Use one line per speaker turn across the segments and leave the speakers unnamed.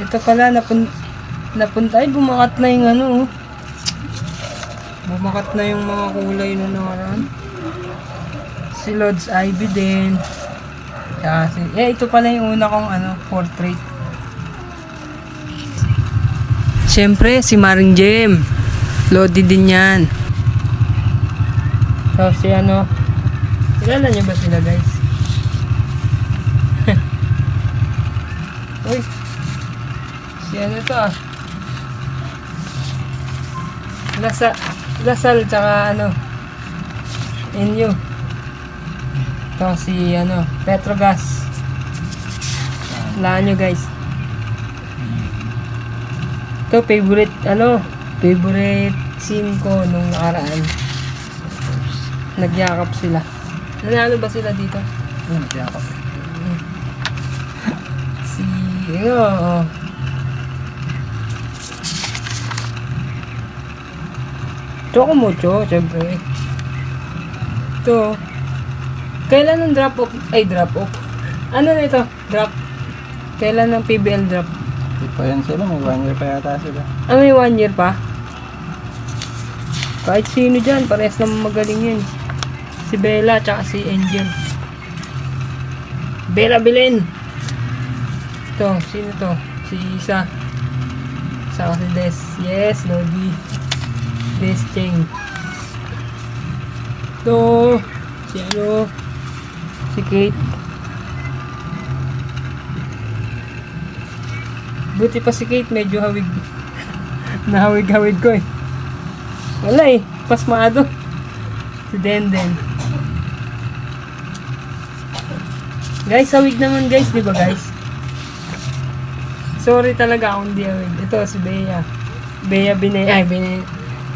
Ito pala, napunta. Ay, bumakat na yung ano. Bumakat na yung mga kulay na nakaraan. Si Lord's Ivy din. Ito pala yung una kong portrait. Siyempre, si Maring Jem. Lodi din yan. So, kilala niyo ba sila, guys? Uy. Si to Lasal, tsaka Inyo. Ito si Petrogas. Laan nyo, guys. Ito favorite scene ko nung nakaraan. Nagyakap sila. Nanalo ba sila dito?
Nagyakap.
Choco mucho, syempre. Ito. Kailan ng drop off? Ano na ito? Drop. Kailan ng PBL drop?
Hindi pa yan sila. May 1 year pa yata sila.
May 1 year pa? Kahit sino dyan, parehas naman magaling yun. Si Bella, tsaka si Angel. Bella Belen. Ito, sino to? Si Isa. Saka si Des. Yes, Lodi. Des Cheng. Ito, si Kate. Buti pa si Kate, medyo hawig. Nahawig-hawig ko eh. Wala eh, pasmado. Si Denden. Guys, hawig naman guys, di ba guys? Sorry talaga kung di hawig. Ito, si Bea.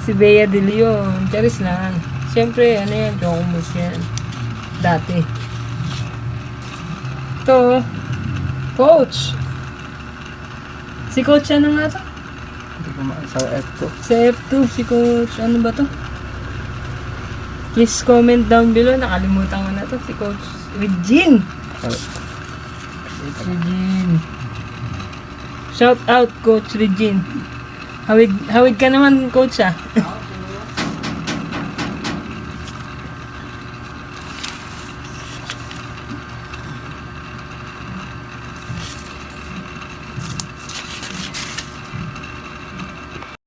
Si Bea De Leon. Charis lang. Siyempre, yan, Chocomus yan. Dati. Ito, Coach. Si Coach ano nga to?
Hindi ko sa F2.
Sa F2, si Coach, ano ba to? Please comment down below. Nakalimutan ko na to. Si Coach Regine. Regine. Shout out, Coach Regine. Hawig ka naman, Coach ah.